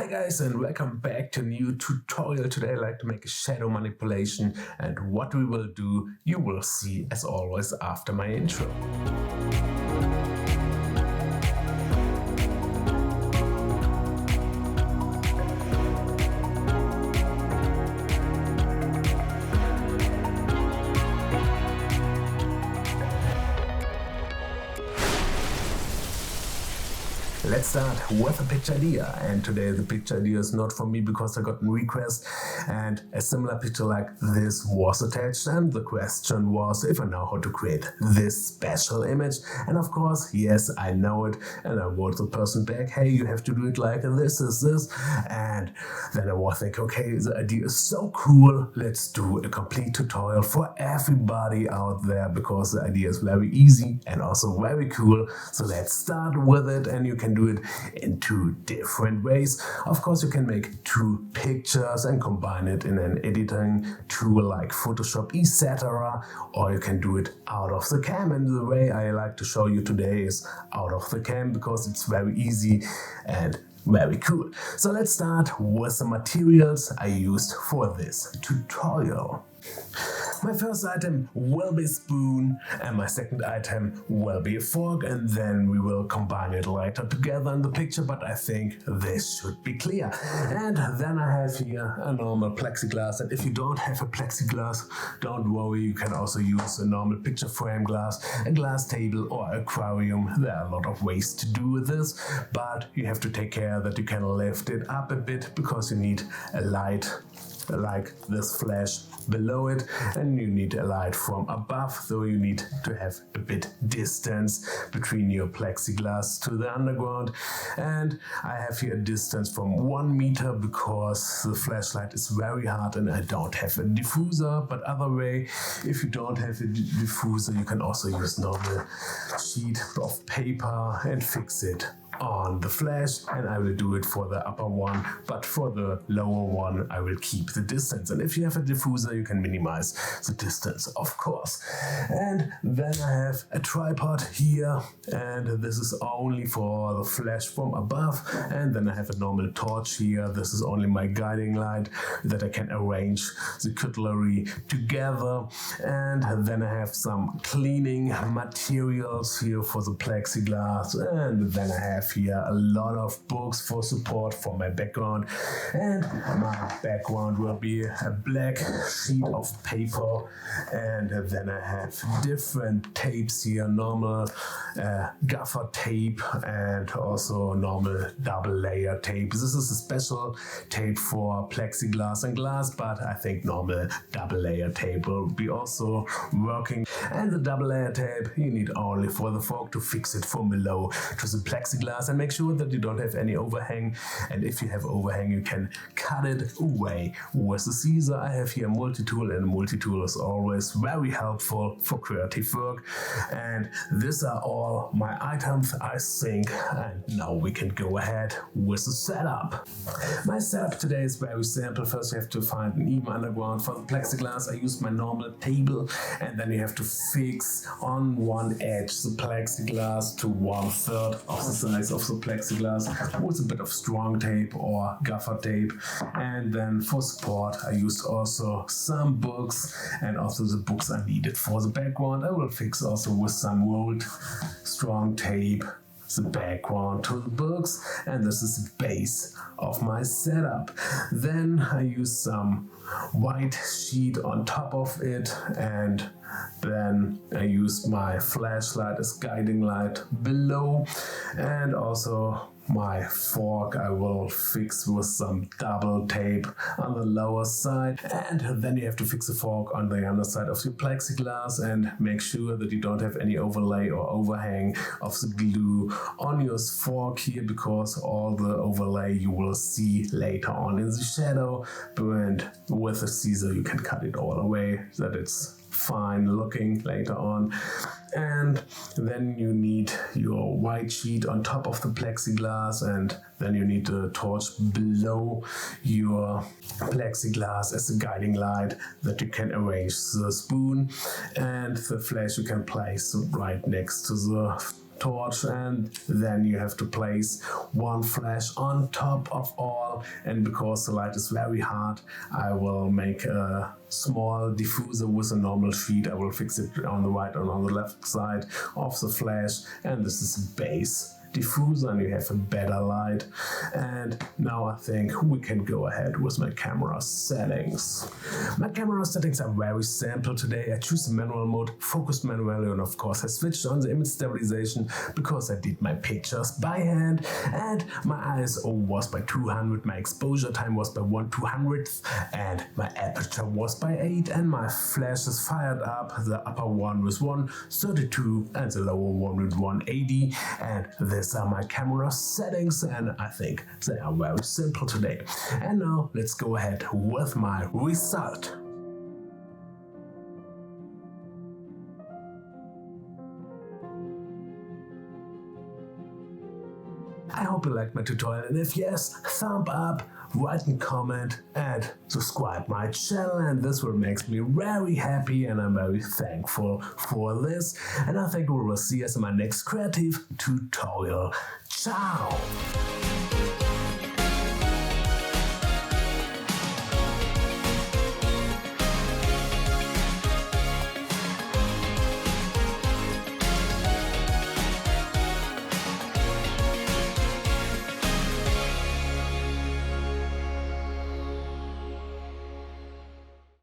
Hi guys, and welcome back to a new tutorial. Today I'd like to make a shadow manipulation, and what we will do you will see as always after my intro. Let's start with a picture idea, and today the picture idea is not from me because I got a request and a similar picture like this was attached, and the question was if I know how to create this special image. And of course, yes, I know it, and I wrote the person back, hey, you have to do it like this is this. And then I was thinking, okay, the idea is so cool, let's do a complete tutorial for everybody out there because the idea is very easy and also very cool. So let's start with it, and you can do it in two different ways. Of course, you can make two pictures and combine it in an editing tool like Photoshop, etc. Or you can do it out of the cam, and the way I like to show you today is out of the cam because it's very easy and very cool. So let's start with the materials I used for this tutorial. My first item will be a spoon, and my second item will be a fork, and then we will combine it later together in the picture, but I think this should be clear. And then I have here a normal plexiglass, and if you don't have a plexiglass, don't worry, you can also use a normal picture frame glass, a glass table or aquarium. There are a lot of ways to do this, but you have to take care that you can lift it up a bit because you need a light like this flash below it, and you need a light from above, so you need to have a bit distance between your plexiglass to the underground. And I have here a distance from 1 meter because the flashlight is very hard and I don't have a diffuser. But other way, if you don't have a diffuser, you can also use normal sheet of paper and fix it on the flash, and I will do it for the upper one, but for the lower one I will keep the distance. And if you have a diffuser, you can minimize the distance, of course. And then I have a tripod here, and this is only for the flash from above. And then I have a normal torch here. This is only my guiding light that I can arrange the cutlery together. And then I have some cleaning materials here for the plexiglass, and then I have here a lot of books for support for my background, and my background will be a black sheet of paper. And then I have different tapes here, normal gaffer tape and also normal double layer tape. This is a special tape for plexiglass and glass, but I think normal double layer tape will be also working. And the double layer tape you need only for the fork to fix it from below to the plexiglass, and make sure that you don't have any overhang. And if you have overhang, you can cut it away with the scissor. I have here a multi-tool, and a multi-tool is always very helpful for creative work. And these are all my items, I think, and now we can go ahead with the setup. My setup today is very simple. First you have to find an even underground. For the plexiglass I used my normal table, and then you have to fix on one edge the plexiglass to 1/3 of the size of the plexiglass with a bit of strong tape or gaffer tape. And then for support I used also some books, and also the books I needed for the background I will fix also with some rolled strong tape the background to the books, and this is the base of my setup. Then I use some white sheet on top of it, and then I use my flashlight as guiding light below, and also my fork I will fix with some double tape on the lower side. And then you have to fix the fork on the underside of your plexiglass, and make sure that you don't have any overlay or overhang of the glue on your fork here, because all the overlay you will see later on in the shadow. And with a scissor you can cut it all away so that it's fine looking later on. And then you need your white sheet on top of the plexiglass, and then you need the torch below your plexiglass as a guiding light that you can arrange the spoon, and the flash you can place right next to the torch, and then you have to place one flash on top of all. And because the light is very hard, I will make a small diffuser with a normal sheet. I will fix it on the right and on the left side of the flash, and this is a base diffuser, and you have a better light. And now I think we can go ahead with my camera settings. My camera settings are very simple today. I choose the manual mode, focused manually, and of course I switched on the image stabilization because I did my pictures by hand, and my ISO was by 200, my exposure time was by 1/200th, and my aperture was by 8, and my flash is fired up, the upper one with 132 and the lower one with 180, and these are my camera settings, and I think they are very simple today. And now let's go ahead with my result. I hope you liked my tutorial, and if yes, thumb up, write a comment and subscribe my channel, and this will make me very happy, and I'm very thankful for this. And I think we will see us in my next creative tutorial. Ciao!